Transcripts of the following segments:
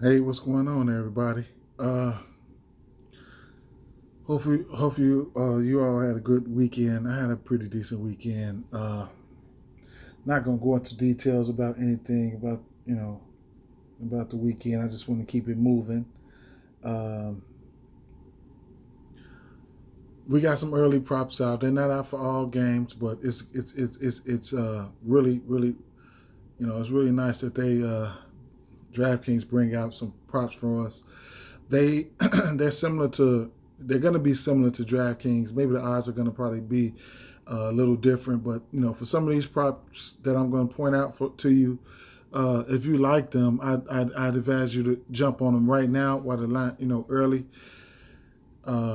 Hey, what's going on, everybody? Hope you all had a good weekend. I had a pretty decent weekend. Not gonna go into details about anything about the weekend. I just want to keep it moving. Um, we got some early props out. They're not out for all games, but it's really it's really nice that they DraftKings bring out some props for us. They they're going to be similar to DraftKings. Maybe the odds are going to probably be a little different, but for some of these props that I'm going to point out to you, if you like them, I'd advise you to jump on them right now while the line early.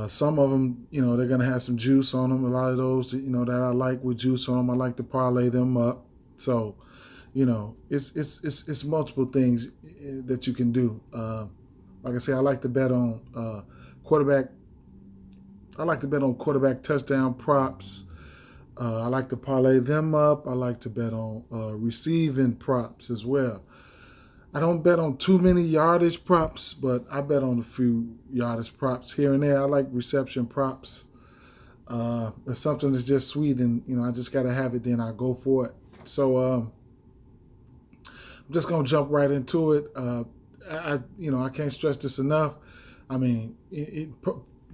Some of them, they're going to have some juice on them. A lot of those, that I like with juice on them, I like to parlay them up. So, it's multiple things that you can do. Like I say, I like to bet on quarterback. I like to bet on quarterback touchdown props. I like to parlay them up. I like to bet on receiving props as well. I don't bet on too many yardage props, but I bet on a few yardage props here and there. I like reception props. If something that's just sweet and I just got to have it, then I go for it. So I'm just gonna jump right into it. I can't stress this enough. I mean,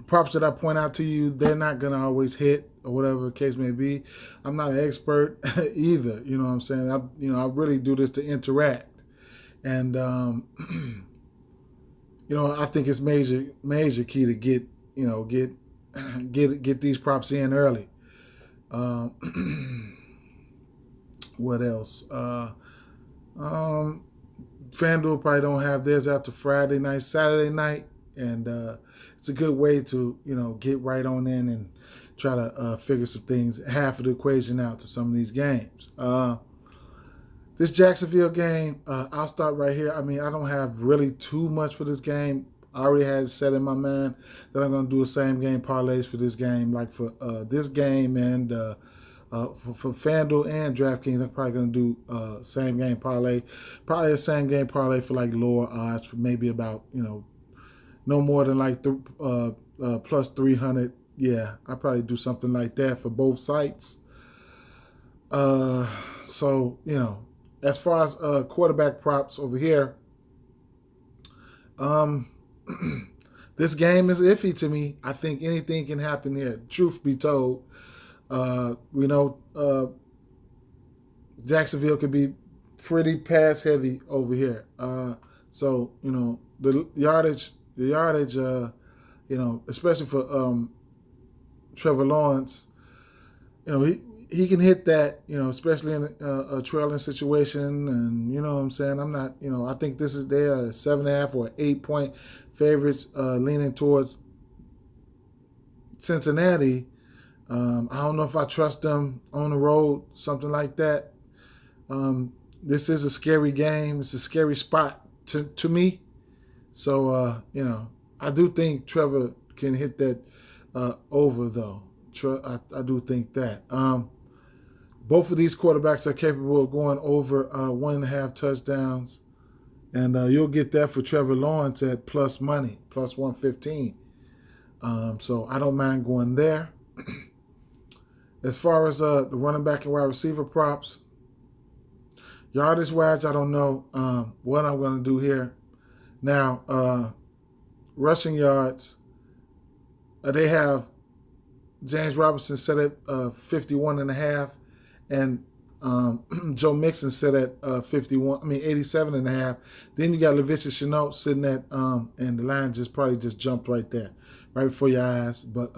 props that I point out to you, they're not going to always hit or whatever the case may be. I'm not an expert either. You know what I'm saying? I really do this to interact. And, I think it's major key to get these props in early. What else? FanDuel probably don't have theirs after Friday night, Saturday night. And it's a good way to, get right on in and try to figure some things, half of the equation out to some of these games. This Jacksonville game, I'll start right here. I mean, I don't have really too much for this game. I already had it set in my mind that I'm going to do the same game parlays for this game. Like for this game and for FanDuel and DraftKings, I'm probably going to do same game parlay. Probably the same game parlay for like lower odds for maybe about, no more than like plus 300. Yeah, I probably do something like that for both sites. So, as far as quarterback props over here, this game is iffy to me. I think anything can happen here. Truth be told, we know Jacksonville could be pretty pass heavy over here. So, the yardage, especially for Trevor Lawrence, he can hit that, especially in a trailing situation. And, you know what I'm saying? I'm not, I think this is there, a 7.5 or 8-point favorites leaning towards Cincinnati. I don't know if I trust them on the road, something like that. This is a scary game. It's a scary spot to me. So, I do think Trevor can hit that over, though. I do think that. Both of these quarterbacks are capable of going over 1.5 touchdowns. And you'll get that for Trevor Lawrence at plus money, plus 115. So I don't mind going there. As far as the running back and wide receiver props, yardage-wise, I don't know what I'm going to do here. Now, rushing yards, they have James Robinson set at 51.5, and Joe Mixon set at 87.5. Then you got Laviska Shenault sitting at, and the line probably jumped right there, right before your eyes. But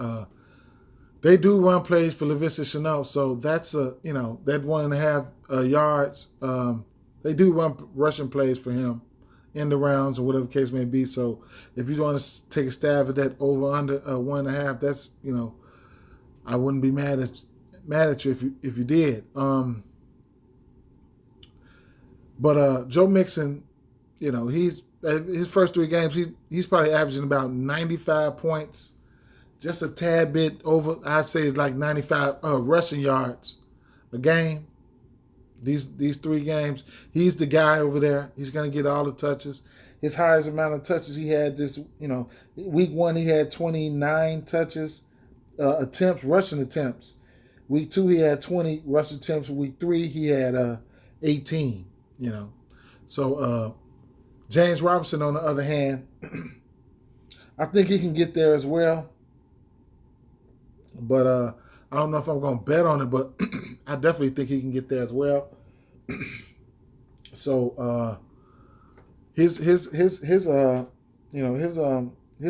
they do run plays for Laviska Shenault, so that's that 1.5 yards. They do run rushing plays for him in the rounds or whatever the case may be. So if you want to take a stab at that over under 1.5, that's I wouldn't be mad at you if you did. But Joe Mixon, he's his first 3 games, he's probably averaging about 95 points, just a tad bit over. I'd say it's like 95 rushing yards a game. These 3 games, he's the guy over there. He's going to get all the touches. his highest amount of touches he had this, week 1 he had 29 touches, rushing attempts. Week 2 he had 20 rush attempts. Week 3 he had 18. So James Robinson on the other hand, I think he can get there as well. But I don't know if I'm going to bet on it, but I definitely think he can get there as well. So his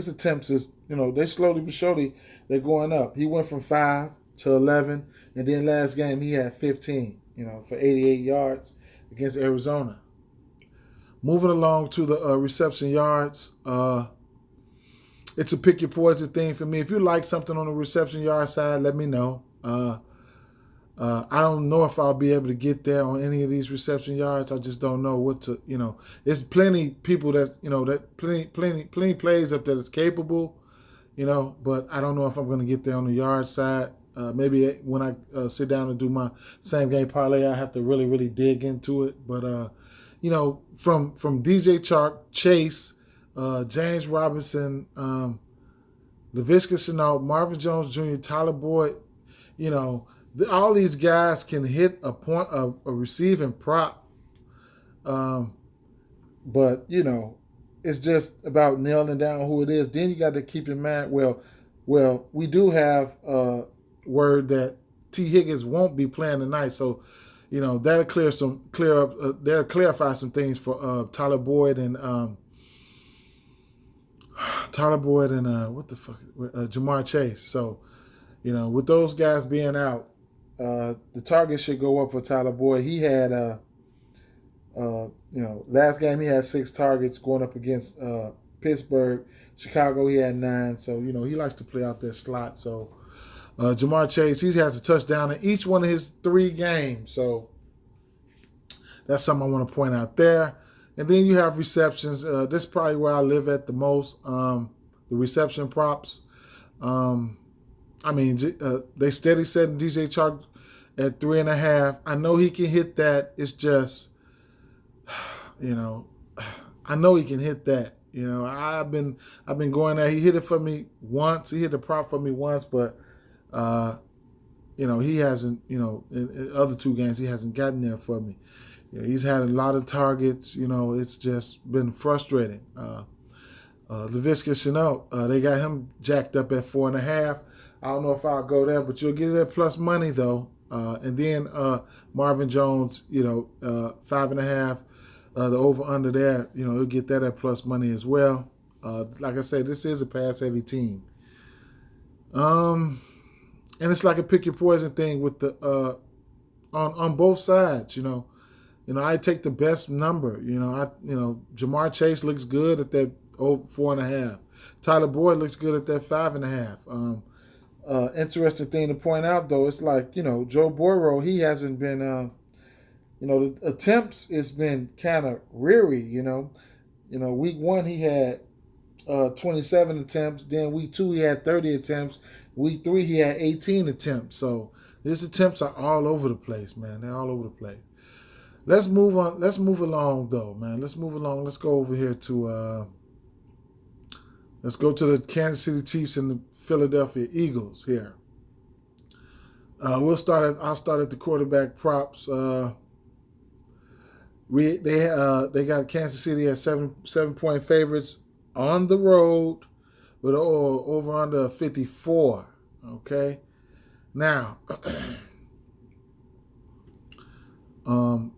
attempts is, they slowly but surely they're going up. He went from 5 to 11, and then last game he had 15, for 88 yards against Arizona. Moving along to the reception yards, it's a pick your poison thing for me. If you like something on the reception yard side, let me know. I don't know if I'll be able to get there on any of these reception yards. I just don't know what to, There's plenty people that, that plenty plays up that is capable, but I don't know if I'm going to get there on the yard side. Maybe when I sit down and do my same game parlay, I have to really, really dig into it. But, from DJ Chase, James Robinson, Laviska Shenault, Marvin Jones Jr., Tyler Boyd, all these guys can hit a point of a receiving prop. But, it's just about nailing down who it is. Then you got to keep in mind, well, we do have word that T. Higgins won't be playing tonight. So, that'll that'll clarify some things for Tyler Boyd and Jamar Chase. So, with those guys being out, the target should go up for Tyler Boyd. He had, last game he had 6 targets going up against Pittsburgh. Chicago he had 9. So, he likes to play out that slot. So, Jamar Chase, he has a touchdown in each one of his 3 games. So, that's something I want to point out there. And then you have receptions. This is probably where I live at the most, the reception props. They steady setting DJ Chark at 3.5. I know he can hit that. It's just, I know he can hit that. I've been going there. He hit it for me once. He hit the prop for me once, but he hasn't. In other 2 games he hasn't gotten there for me. He's had a lot of targets. It's just been frustrating. Laviska Shenault, they got him jacked up at 4.5. I don't know if I'll go there, but you'll get it at plus money though. And then Marvin Jones, 5.5. The over under there, you'll get that at plus money as well. Like I said, this is a pass heavy team. And it's like a pick your poison thing with the on both sides. I take the best number. Jamar Chase looks good at that 4.5. Tyler Boyd looks good at that 5.5. Interesting thing to point out though, it's like Joe Burrow, he hasn't been. The attempts has been kind of reary. Week 1 he had 27 attempts. Then week 2 he had 30 attempts. Week 3 he had 18 attempts. So his attempts are all over the place, man. They're all over the place. Let's move on. Let's move along, though, man. Let's move along. Let's go over here to let's go to the Kansas City Chiefs and the Philadelphia Eagles here. I'll start at the quarterback props. They got Kansas City at 7-point favorites on the road with over under 54. Okay, now.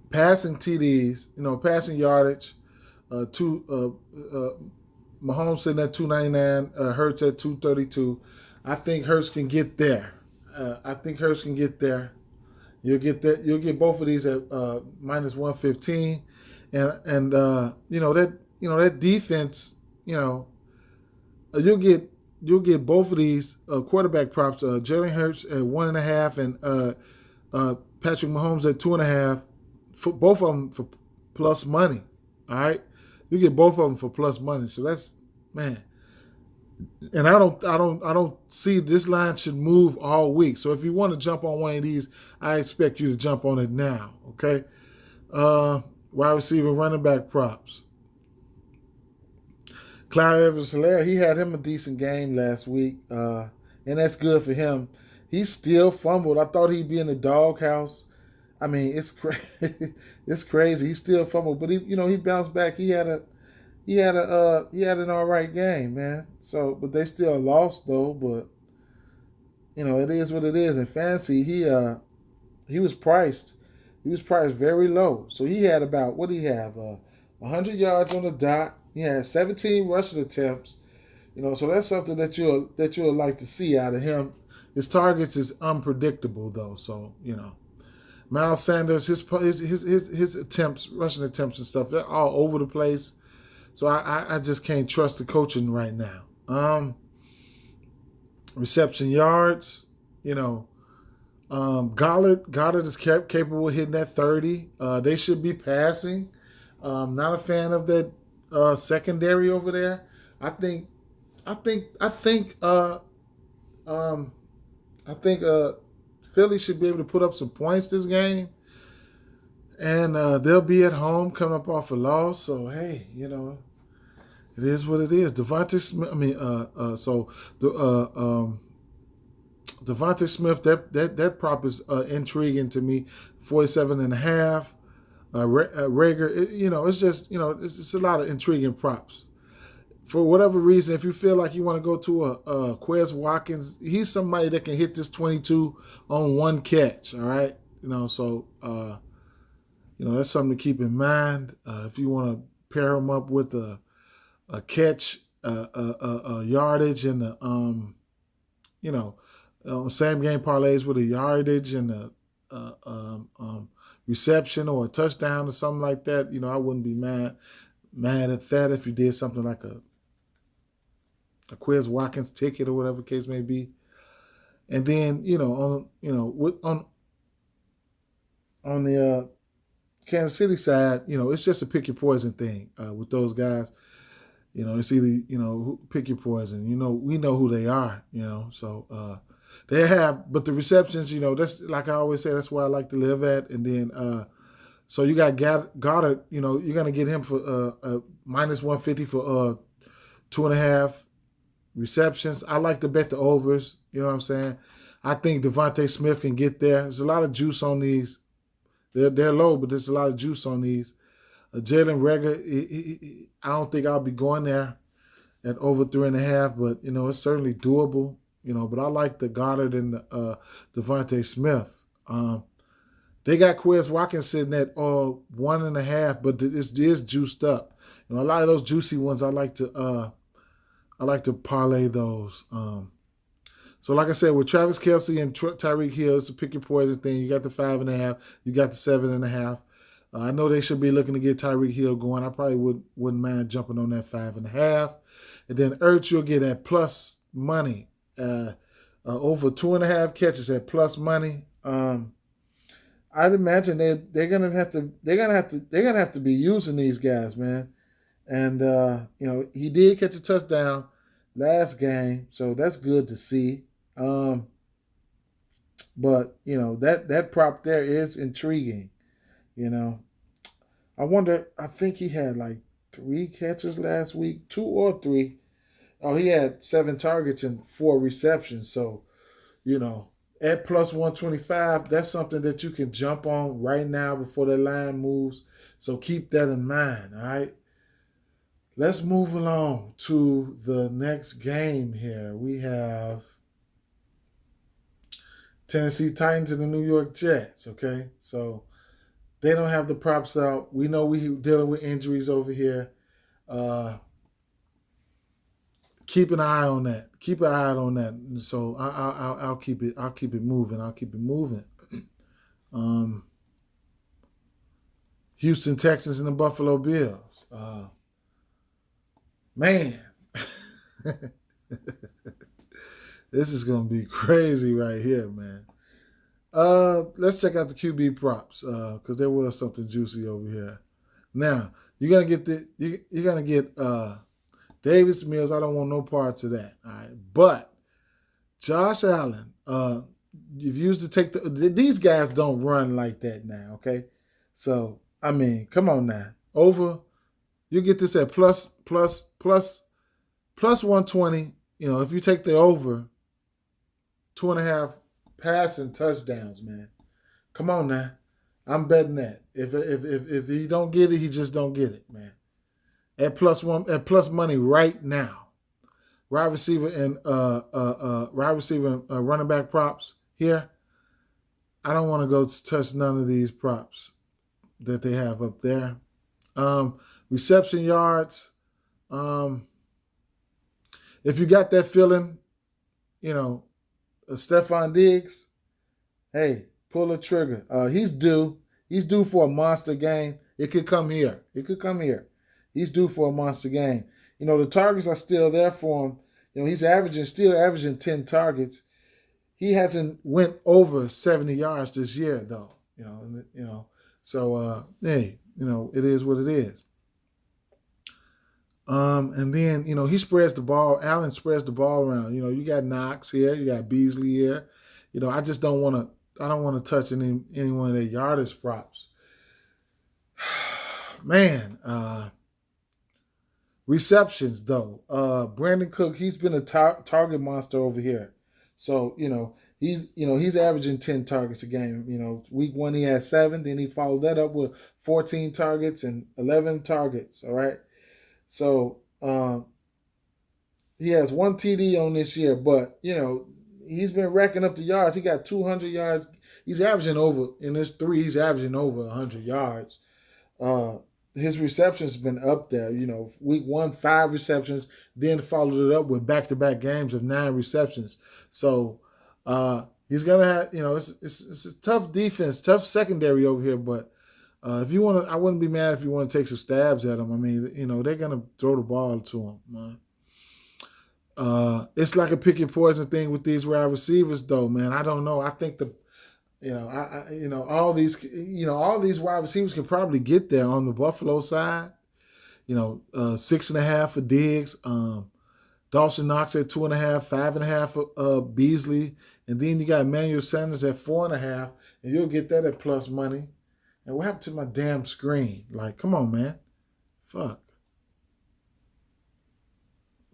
Passing TDs, passing yardage, Mahomes sitting at 299, Hurts at 232. I think Hurts can get there. You'll get that. You'll get both of these at minus 115, and that defense. You'll get both of these quarterback props. Jalen Hurts at 1.5 and Patrick Mahomes at 2.5. For both of them for plus money. All right, you get both of them for plus money. So that's, man. And I don't see this line should move all week. So if you want to jump on one of these, I expect you to jump on it now. Okay. Wide receiver, running back props. Clyde Edwards-Helaire, he had him a decent game last week, and that's good for him. He still fumbled. I thought he'd be in the doghouse. I mean, it's crazy. He still fumbled, but he bounced back. He had an all right game, man. So, but they still lost though. But it is what it is. In fantasy, he was priced. He was priced very low. So he had about, what did he have? 100 yards on the dot. He had 17 rushing attempts. So that's something that you'll like to see out of him. His targets is unpredictable though. So Miles Sanders, his attempts, rushing attempts and stuff, they're all over the place. So I just can't trust the coaching right now. Reception yards, Goddard is capable of hitting that 30. They should be passing. Not a fan of that secondary over there. I think Philly should be able to put up some points this game, and they'll be at home coming up off a loss. So hey, it is what it is. Devonte Smith. Devonte Smith. That prop is intriguing to me. 47.5. Rager. It's just it's a lot of intriguing props. For whatever reason, if you feel like you want to go to a Quez Watkins, he's somebody that can hit this 22 on one catch. All right, so that's something to keep in mind. If you want to pair him up with a catch, a yardage, and same game parlays with a yardage and a reception or a touchdown or something like that, I wouldn't be mad at that if you did something like a Quez Watkins ticket or whatever the case may be. And then, on the Kansas City side, it's just a pick your poison thing with those guys. It's either, pick your poison. We know who they are, so they have, but the receptions, that's like I always say, that's where I like to live at. And then, so you got Goddard, you're going to get him for minus 150 for 2.5 receptions. I like to bet the overs, you know what I'm saying? I think Devonte Smith can get there. There's a lot of juice on these. They're low, but there's a lot of juice on these. Jalen Reagor, I don't think I'll be going there at over 3.5, but, it's certainly doable, but I like the Goddard and the Devonte Smith. They got Quez Watkins sitting at 1.5, but it is juiced up. A lot of those juicy ones I like to parlay those. So like I said, with Travis Kelce and Tyreek Hill, it's a pick your poison thing. You got the 5.5, you got the 7.5. I know they should be looking to get Tyreek Hill going. I probably wouldn't mind jumping on that 5.5. And then Ertz, you'll get at plus money. Over 2.5 catches at plus money. I'd imagine they're gonna have to be using these guys, man. And he did catch a touchdown last game, so that's good to see. But that prop there is intriguing. I wonder. I think he had like 3 catches last week, 2 or 3. Oh, he had 7 targets and 4 receptions. So, at plus 125, that's something that you can jump on right now before the line moves. So keep that in mind, all right? Let's move along to the next game here. We have Tennessee Titans and the New York Jets, okay? So they don't have the props out. We know we're dealing with injuries over here. Keep an eye on that. Keep an eye on that. So I'll keep it. I'll keep it moving. I'll keep it moving. Houston Texans and the Buffalo Bills. Man, this is gonna be crazy right here, man. Let's check out the QB props because there was something juicy over here. Now you're gonna get you're gonna get Davis Mills. I don't want no parts of that. All right, but Josh Allen. You've used to take these guys don't run like that now. Okay, so I mean, come on now. Over, you get this at plus Plus 120, if you take the over, 2.5 passing touchdowns, man. Come on now. I'm betting that. If he don't get it, he just don't get it, man. At plus money right now. Wide receiver and running back props here. I don't want to go touch none of these props that they have up there. Reception yards. If you got that feeling, Stephon Diggs, hey, pull the trigger. He's due. He's due for a monster game. It could come here. He's due for a monster game. The targets are still there for him. He's still averaging 10 targets. He hasn't went over 70 yards this year, though. So hey, it is what it is. And then, he spreads the ball. Allen spreads the ball around. You got Knox here. You got Beasley here. I just don't want to touch any one of their yardage props. Man, receptions, though. Brandon Cook, he's been a target monster over here. So, he's averaging 10 targets a game. Week 1 he had 7. Then he followed that up with 14 targets and 11 targets, all right? So he has 1 TD on this year, but, he's been racking up the yards. He got 200 yards. He's averaging over, in this 3, he's averaging over 100 yards. His receptions have been up there. Week 1, 5 receptions, then followed it up with back-to-back games of 9 receptions. So he's going to have, it's a tough defense, tough secondary over here, but if you want to, I wouldn't be mad if you want to take some stabs at him. I mean, they're going to throw the ball to him, man. It's like a pick your poison thing with these wide receivers, though, man. I don't know. I think all these wide receivers can probably get there on the Buffalo side. 6.5 for Diggs, Dawson Knox at 2.5, 5.5 for Beasley, and then you got Emmanuel Sanders at 4.5, and you'll get that at plus money. And what happened to my damn screen? Like, come on, man. Fuck.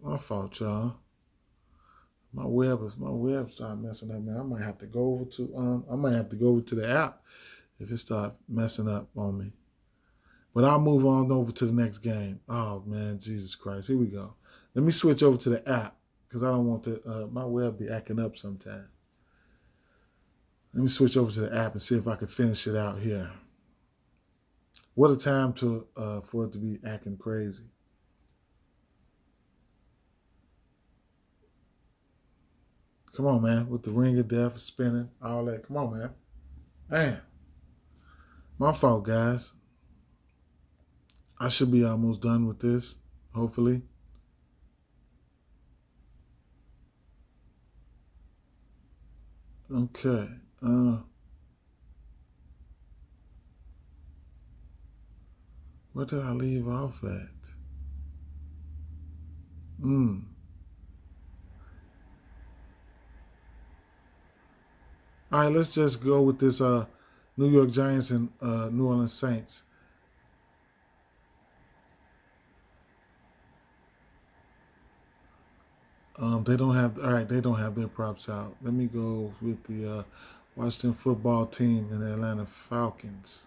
My fault, y'all. My web started messing up, man. I might have to go over to the app if it starts messing up on me. But I'll move on over to the next game. Oh man, Jesus Christ. Here we go. Let me switch over to the app because I don't want my web be acting up sometime. Let me switch over to the app and see if I can finish it out here. What a time for it to be acting crazy. Come on, man. With the ring of death spinning, all that. Come on, man. Man. My fault, guys. I should be almost done with this, hopefully. Okay. Where did I leave off at? All right, let's just go with this New York Giants and New Orleans Saints. They don't have their props out. Let me go with the Washington football team and the Atlanta Falcons.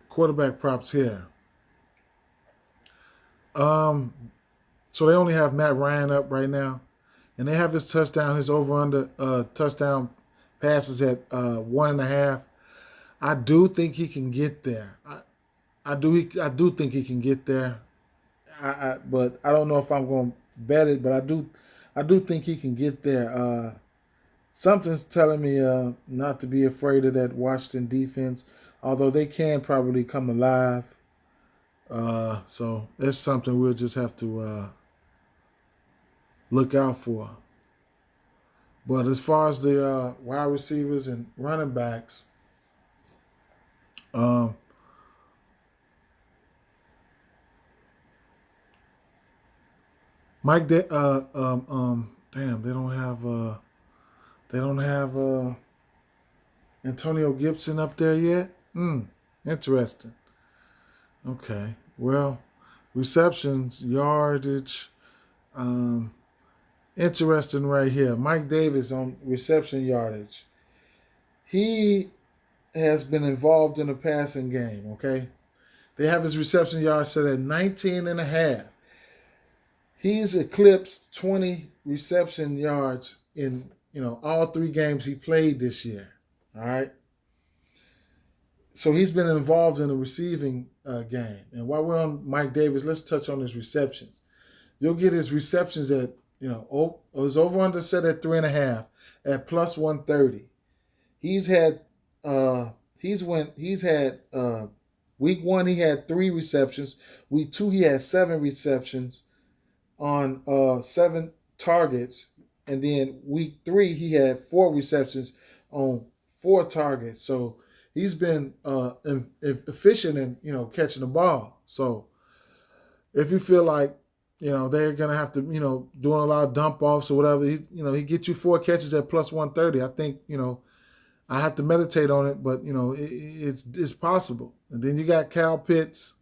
Quarterback props here. So they only have Matt Ryan up right now. And they have his over-under touchdown passes at 1.5. I do think he can get there. I do think he can get there. But I don't know if I'm going to bet it. But I do think he can get there. Something's telling me not to be afraid of that Washington defense, although they can probably come alive. So it's something we'll just have to look out for. But as far as the wide receivers and running backs, Mike, damn, they don't have Antonio Gibson up there yet. Interesting. Okay, well, receptions, yardage. Interesting right here. Mike Davis on reception yardage. He has been involved in the passing game, okay? They have his reception yards set at 19 and a half. He's eclipsed 20 reception yards in, all 3 games he played this year, all right? So he's been involved in the receiving game. And while we're on Mike Davis, let's touch on his receptions. You'll get his receptions at, his over-under set at 3.5 at plus 130. He's had week 1 he had 3 receptions. Week 2 he had 7 receptions on 7 targets, and then week 3 he had 4 receptions on 4 targets. So he's been efficient in catching the ball. So if you feel like they're gonna have to doing a lot of dump offs or whatever, he gets you 4 catches at plus 130. I think I have to meditate on it, but it's possible. And then you got Kyle Pitts.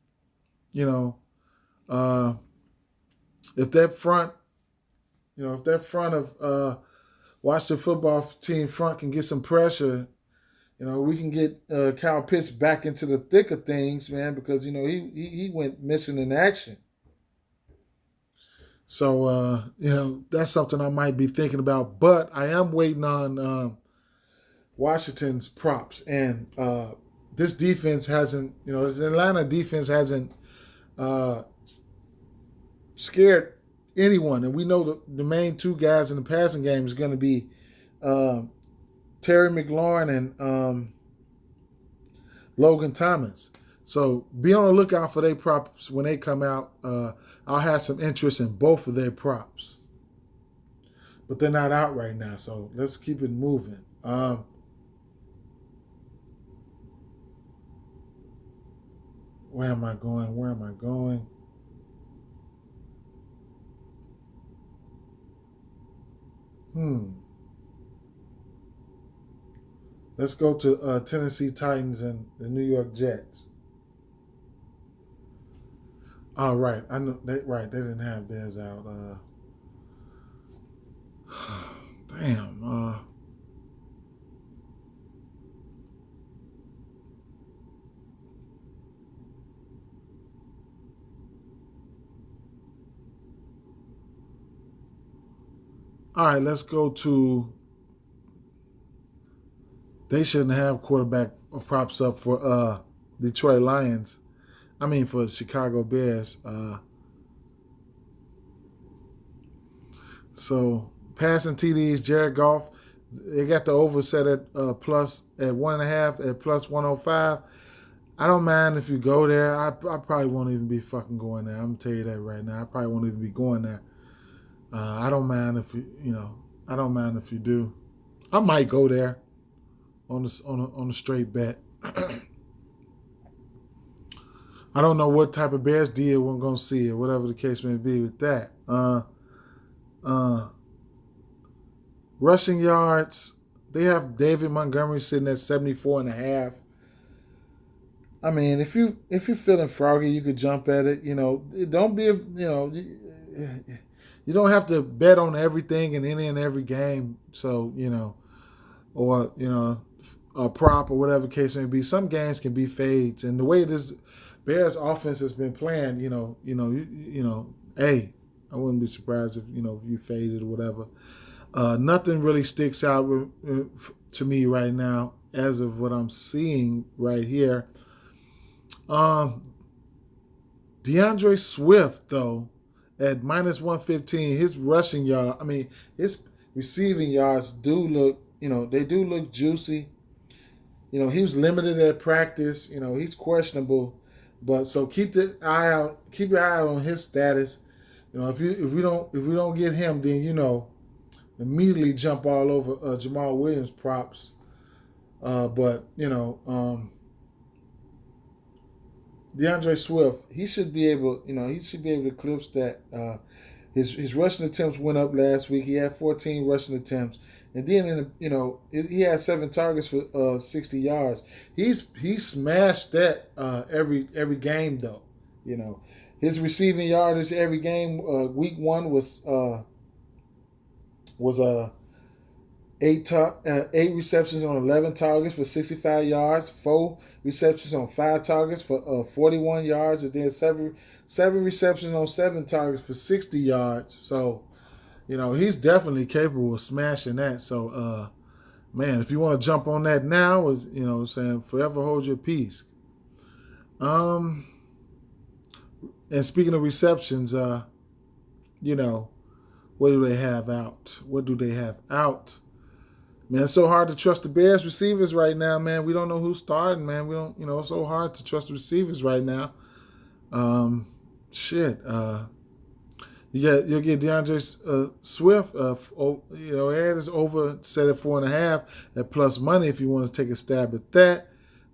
If that front of Washington football team front can get some pressure, we can get Kyle Pitts back into the thick of things, man, because he went missing in action. So that's something I might be thinking about. But I am waiting on Washington's props, and this defense hasn't, this Atlanta defense hasn't scared anyone, and we know the main 2 guys in the passing game is going to be Terry McLaurin and Logan Thomas. So be on the lookout for their props when they come out. I'll have some interest in both of their props, but they're not out right now, so let's keep it moving. Where am I going? Let's go to Tennessee Titans and the New York Jets. Oh, right. I know. They didn't have theirs out. Damn. All right, let's go to. They shouldn't have quarterback props up for Detroit Lions. I mean, for Chicago Bears. So passing TDs, Jared Goff, they got the over set at 1.5 at plus 105. I don't mind if you go there. I probably won't even be fucking going there. I'm gonna tell you that right now. I probably won't even be going there. I don't mind if I don't mind if you do. I might go there on a straight bet. I don't know what type of Bears deal we're going to see or whatever the case may be with that. Rushing yards, they have David Montgomery sitting at 74.5. I mean, if you're feeling froggy, you could jump at it. Don't be, you don't have to bet on everything in any and every game. So, or, a prop or whatever the case may be. Some games can be fades. And the way this Bears offense has been playing, hey, I wouldn't be surprised if you faded or whatever. Nothing really sticks out to me right now as of what I'm seeing right here. Deandre Swift, though, at minus 115, his rushing yard, his receiving yards do look, they do look juicy. He was limited at practice. He's questionable. But so keep your eye out on his status. If we don't get him, then immediately jump all over Jamal Williams props. But DeAndre Swift, he should be able to eclipse that. His rushing attempts went up last week. He had 14 rushing attempts, and then he had 7 targets for 60 yards. He smashed that every game though. His receiving yardage every game, week 1 was 8 receptions on 11 targets for 65 yards, 4 receptions on 5 targets for 41 yards, and then seven receptions on 7 targets for 60 yards. So, he's definitely capable of smashing that. So, man, if you want to jump on that now, saying forever hold your peace. And speaking of receptions, what do they have out? What do they have out? Man, it's so hard to trust the Bears receivers right now, man. We don't know who's starting, man. We don't, it's so hard to trust the receivers right now. You'll get Deandre Swift. Ed is over set at 4.5 at plus money if you want to take a stab at that.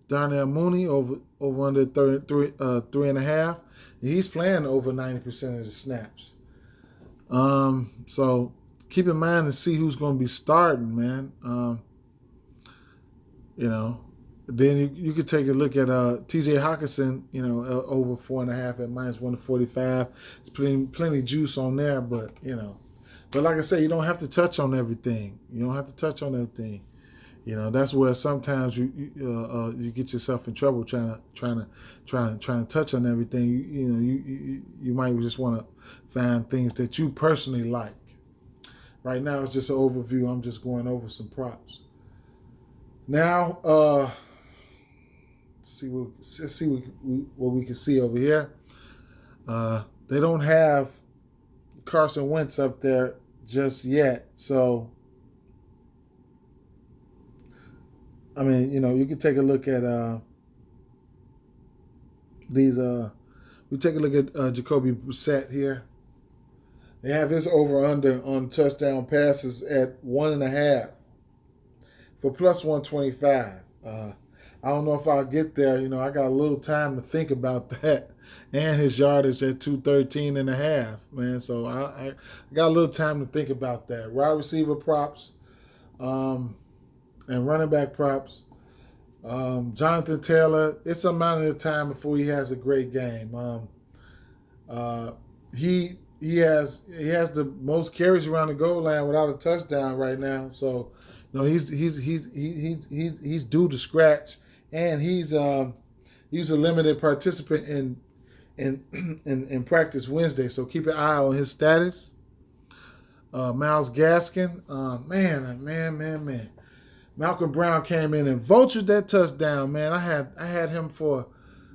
Darnell Mooney over under 3.5. He's playing over 90% of the snaps. So keep in mind to see who's going to be starting, man. Then you could take a look at T.J. Hawkinson, over 4.5 at -145. It's plenty juice on there, but but like I say, you don't have to touch on everything. That's where sometimes you get yourself in trouble trying to touch on everything. You might just want to find things that you personally like. Right now, it's just an overview. I'm just going over some props. Now, see what we can see over here. They don't have Carson Wentz up there just yet, so. I mean, you can take a look at these. We take a look at Jacoby Myers here. They have his over/under on touchdown passes at 1.5 for plus 125. I don't know if I'll get there. I got a little time to think about that, and his yardage at 213.5, man. So I got a little time to think about that. Wide receiver props. And running back props, Jonathan Taylor. It's a matter of time before he has a great game. He has the most carries around the goal line without a touchdown right now. So, he's due to scratch, and he was a limited participant in practice Wednesday. So keep an eye on his status. Myles Gaskin, man. Malcolm Brown came in and vultured that touchdown, man. I had him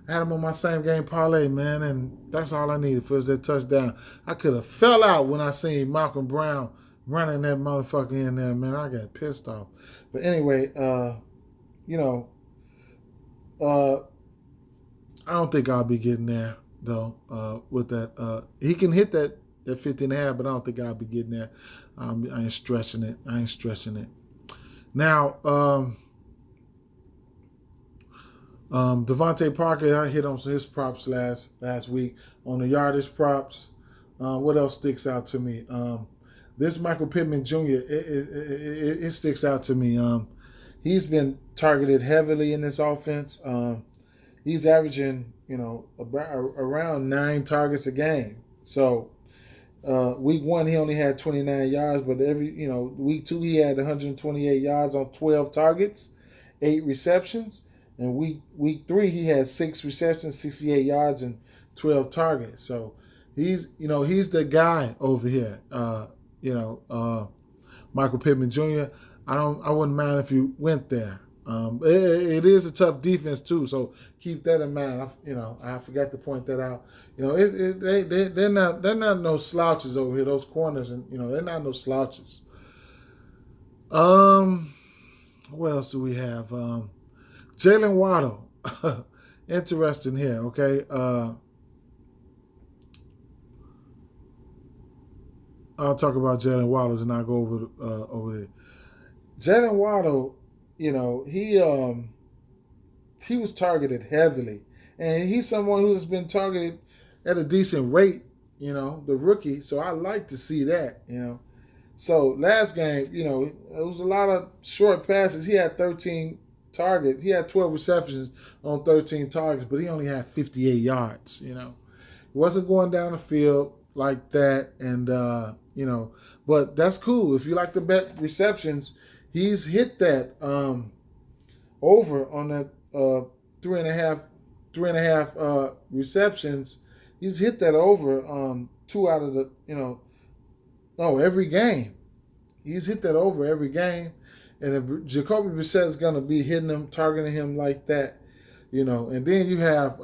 on my same game parlay, man, and that's all I needed for that touchdown. I could have fell out when I seen Malcolm Brown running that motherfucker in there, man. I got pissed off. But anyway, I don't think I'll be getting there though. With that, he can hit that 50.5, but I don't think I'll be getting there. I ain't stressing it. Now, Devonta Parker, I hit on his props last week on the yardage props. What else sticks out to me? This Michael Pittman Jr. It sticks out to me. He's been targeted heavily in this offense. He's averaging around 9 targets a game. So. Week 1 he only had 29 yards, but week 2 he had 128 yards on 12 targets, 8 receptions, and week 3 he had 6 receptions, 68 yards, and 12 targets. So he's the guy over here. Michael Pittman Jr. I wouldn't mind if you went there. It is a tough defense too, so keep that in mind. I forgot to point that out. They're not no slouches over here. Those corners, and they're not no slouches. What else do we have? Jayden Wado, interesting here. Okay, I'll talk about Jayden Wado and I'll go over there. Jayden Wado. He was targeted heavily, and he's someone who has been targeted at a decent rate, the rookie. So I like to see that, So last game, it was a lot of short passes. He had 13 targets. He had 12 receptions on 13 targets, but he only had 58 yards, wasn't going down the field like that, and but that's cool. If you like to bet receptions, he's hit that over on that three and a half receptions. He's hit that over 2 out of the every game. He's hit that over every game, and if Jacoby Brissett is going to be hitting him, targeting him like that, and then you have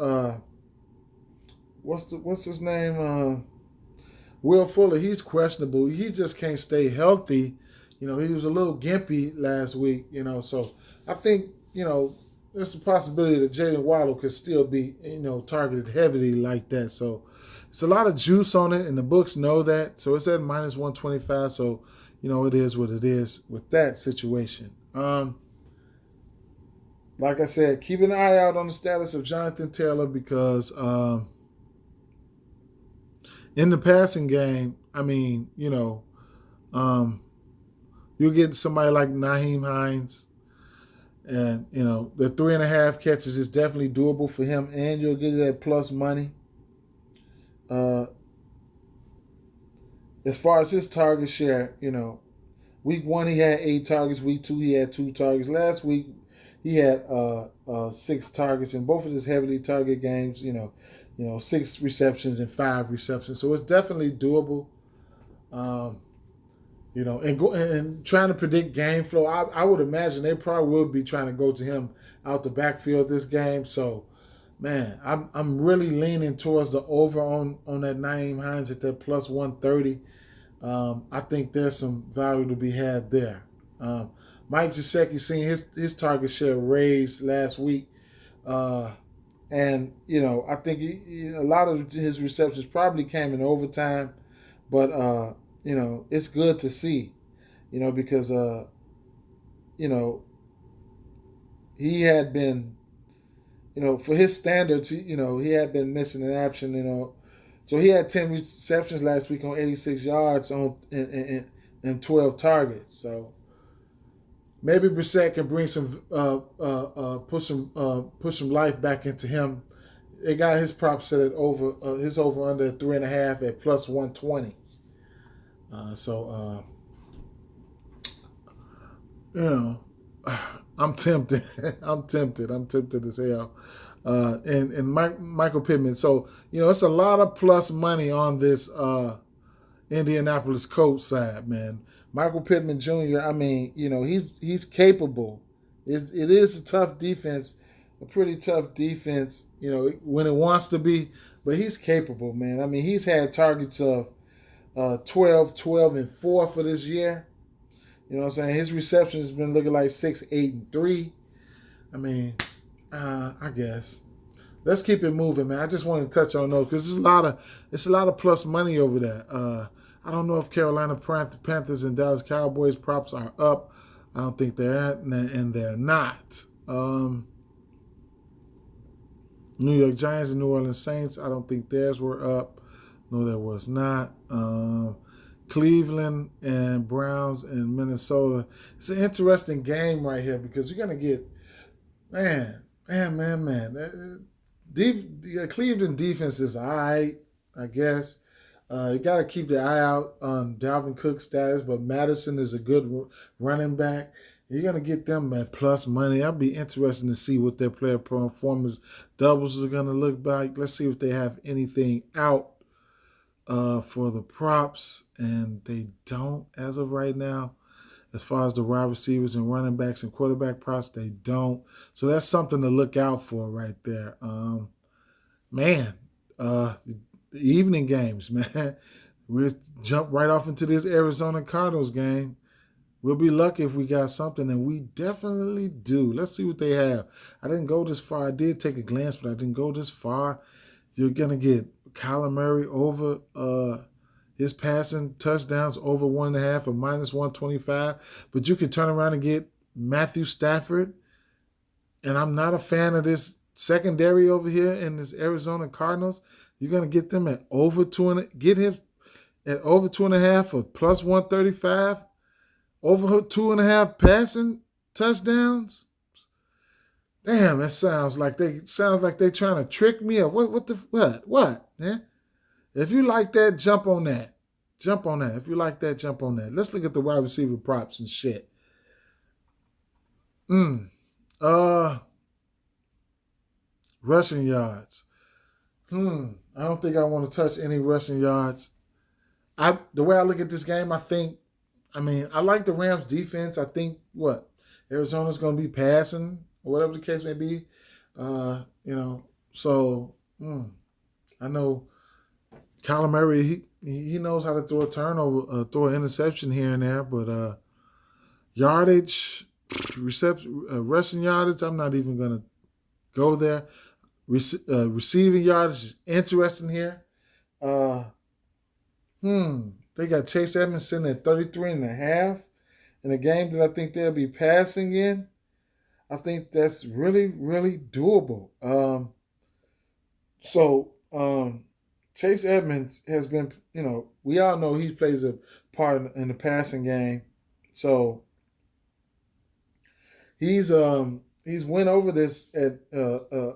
what's his name? Will Fuller. He's questionable. He just can't stay healthy. He was a little gimpy last week. So I think there's a possibility that Jayden Wado could still be targeted heavily like that. So it's a lot of juice on it, and the books know that. So it's at minus 125. So it is what it is with that situation. Like I said, keep an eye out on the status of Jonathan Taylor because in the passing game, you'll get somebody like Nyheim Hines, and the 3.5 catches is definitely doable for him, and you'll get that plus money. As far as his target share, week 1 he had 8 targets, week 2 he had 2 targets. Last week he had 6 targets in both of his heavily target games. 6 receptions and 5 receptions, so it's definitely doable. And trying to predict game flow, I would imagine they probably will be trying to go to him out the backfield this game. So, man, I'm really leaning towards the over on that Nyheim Hines at that plus 130. I think there's some value to be had there. Mike Giuseppe seen his target share raised last week, and I think a lot of his receptions probably came in overtime, but it's good to see, because he had been, for his standards, he had been missing in action, so he had 10 receptions last week on 86 yards and 12 targets. So maybe Brissett can bring some push some life back into him. They got his prop set at his over under 3.5 at plus 120. I'm tempted. I'm tempted as hell. And Michael Pittman. So, it's a lot of plus money on this Indianapolis Colts side, man. Michael Pittman Jr., he's capable. It is a tough defense, a pretty tough defense, when it wants to be, but he's capable, man. He's had targets of 12, 12, and 4 for this year. You know what I'm saying? His reception has been looking like 6, 8, and 3. I guess. Let's keep it moving, man. I just wanted to touch on those because it's a lot of plus money over there. I don't know if Carolina Panthers and Dallas Cowboys props are up. I don't think they're at, and they're not. New York Giants and New Orleans Saints, I don't think theirs were up. No, there was not. Cleveland and Browns and Minnesota. It's an interesting game right here because you're going to get, man. The Cleveland defense is all right, I guess. You got to keep the eye out on Dalvin Cook's status, but Madison is a good running back. You're going to get them at plus money. I'll be interested to see what their player performance doubles are going to look like. Let's see if they have anything out for the props, and they don't as of right now. As far as the wide receivers and running backs and quarterback props, they don't. So that's something to look out for right there. The evening games, man. We'll jump right off into this Arizona Cardinals game. We'll be lucky if we got something, and we definitely do. Let's see what they have. I didn't go this far. I did take a glance, but I didn't go this far. You're going to get Kyler Murray over his passing touchdowns over 1.5 or minus 125. But you could turn around and get Matthew Stafford. And I'm not a fan of this secondary over here in this Arizona Cardinals. You're going to get them at over 2, get him at over 2.5 or plus 135. Over 2.5 passing touchdowns. Damn, that sounds like they trying to trick me. Or what? Man? If you like that, jump on that. Jump on that. If you like that, jump on that. Let's look at the wide receiver props and shit. Rushing yards. I don't think I want to touch any rushing yards. The way I look at this game, I like the Rams defense. I think Arizona's going to be passing or whatever the case may be. So I know Kyler Murray, he knows how to throw a turnover, throw an interception here and there, but yardage, rushing yardage, I'm not even going to go there. Receiving yardage is interesting here. They got Chase Edmonds sitting at 33.5 in a game that I think they'll be passing in. I think that's really, really doable. Chase Edmonds has been, we all know he plays a part in the passing game. So he's went over this at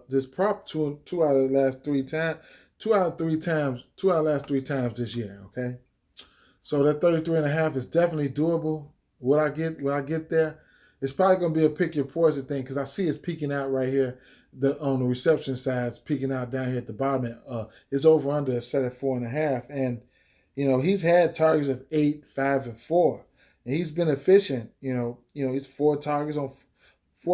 this prop two out of the last 3 times. 2 out of the last 3 times this year, okay? So that 33.5 is definitely doable. What I get there, it's probably going to be a pick your poison thing because I see it's peaking out right here. On the reception side, it's peaking out down here at the bottom. It's over under set at 4.5, and he's had targets of 8, 5, and 4, and he's been efficient. He's 4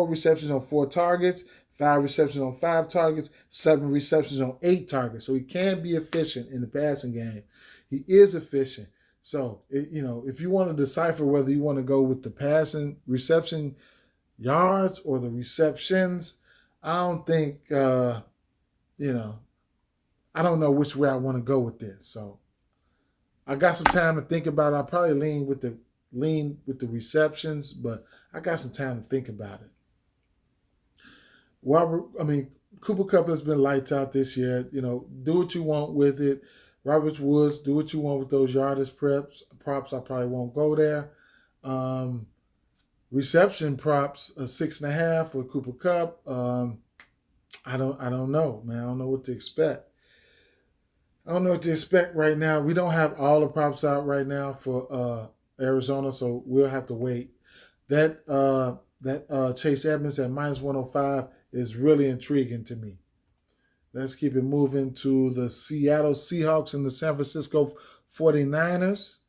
receptions on 4 targets, 5 receptions on 5 targets, 7 receptions on 8 targets. So he can be efficient in the passing game. He is efficient. So, if you want to decipher whether you want to go with the passing reception yards or the receptions, I don't think, I don't know which way I want to go with this. So I got some time to think about it. I'll probably lean with the receptions, but I got some time to think about it. Cooper Kupp has been lights out this year. Do what you want with it. Robert Woods, do what you want with those yardage props. I probably won't go there. Reception props 6.5 for Cooper Kupp. I don't know, man. I don't know what to expect. I don't know what to expect right now. We don't have all the props out right now for Arizona, so we'll have to wait. That Chase Edmonds at -105 is really intriguing to me. Let's keep it moving to the Seattle Seahawks and the San Francisco 49ers.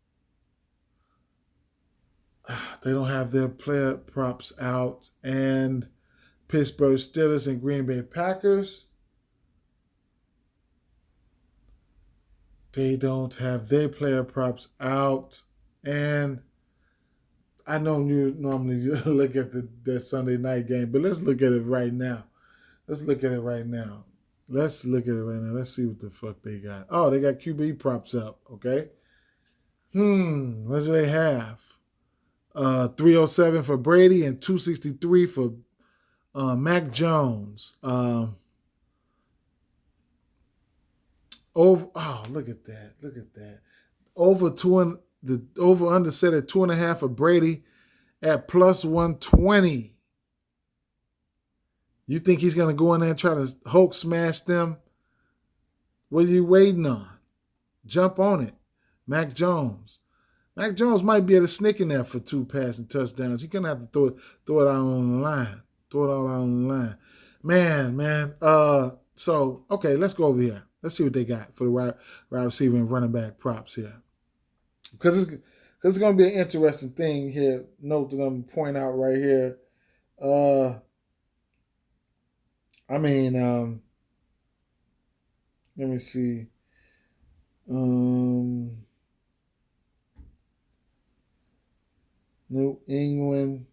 They don't have their player props out. And Pittsburgh Steelers and Green Bay Packers. They don't have their player props out. And I know you normally look at that Sunday night game, but let's look at it right now. Let's see what the fuck they got. Oh, they got QB props up, okay? What do they have? 307 for Brady and 263 for Mac Jones. Look at that. The over under set at 2.5 for Brady at +120. You think he's going to go in there and try to Hulk smash them? What are you waiting on? Jump on it. Mac Jones. Mac Jones might be able to sneak in there for 2 passing touchdowns. You're going to have to throw it out on the line. Throw it all out on the line. Man. Okay, let's go over here. Let's see what they got for the wide receiver and running back props here. Because it's going to be an interesting thing here. Note that I'm going to point out right here. Let me see. New England.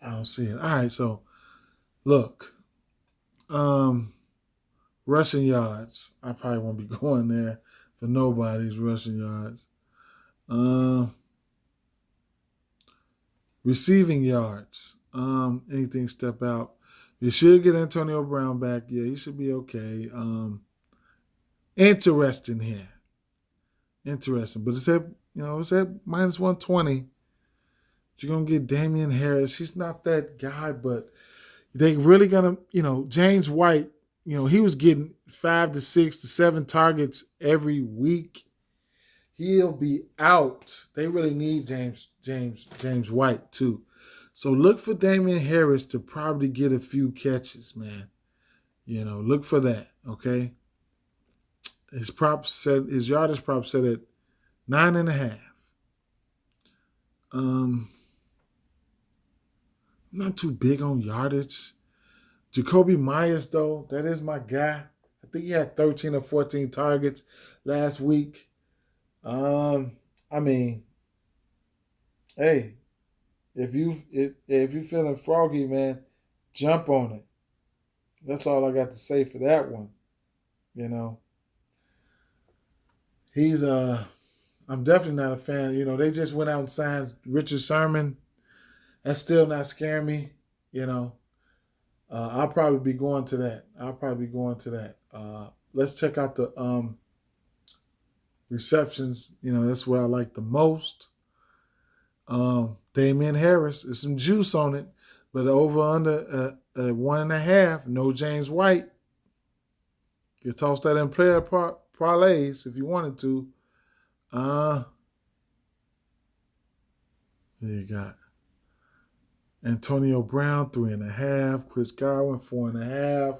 I don't see it. All right, so look. Rushing yards. I probably won't be going there for nobody's rushing yards. Receiving yards. Anything step out. You should get Antonio Brown back. Yeah, he should be okay. Interesting here. Interesting. But it's at -120. You're going to get Damian Harris. He's not that guy, but, They really gonna, James White, he was getting 5 to 6 to 7 targets every week. He'll be out. They really need James White too. So look for Damian Harris to probably get a few catches, man. Look for that. Okay. His yardage prop set at 9.5. Not too big on yardage. Jacoby Myers, though, that is my guy. I think he had 13 or 14 targets last week. Hey, if you're feeling froggy, man, jump on it. That's all I got to say for that one. He's I'm definitely not a fan. They just went out and signed Richard Sherman. That's still not scaring me. I'll probably be going to that. Let's check out the receptions. That's where I like the most. Damian Harris, there's some juice on it, but over under 1.5. No James White. You toss that in player parlays if you wanted to. There you got Antonio Brown 3.5. Chris Godwin 4.5.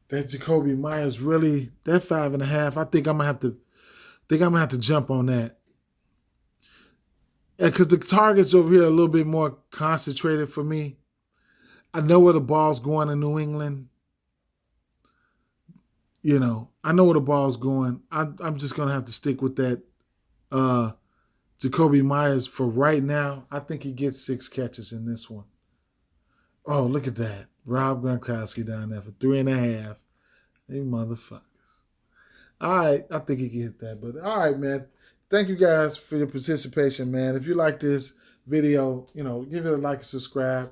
That Jacoby Myers really, that 5.5. I think I'm gonna have to jump on that. Because the targets over here are a little bit more concentrated for me. I know where the ball's going in New England. I know where the ball's going. I'm just gonna have to stick with that. Jacoby Myers for right now. I think he gets 6 catches in this one. Oh, look at that. Rob Gronkowski down there for 3.5. You motherfuckers. All right, I think he can hit that. But all right, man. Thank you guys for your participation, man. If you like this video, give it a like and subscribe.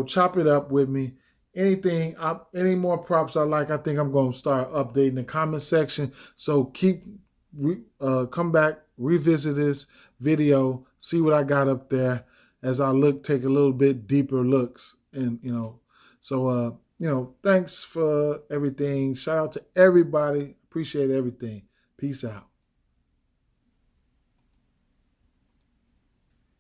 Chop it up with me. Any more props I like, I think I'm going to start updating the comment section. So come back, revisit this video, see what I got up there as I take a little bit deeper looks. And, thanks for everything. Shout out to everybody. Appreciate everything. Peace out.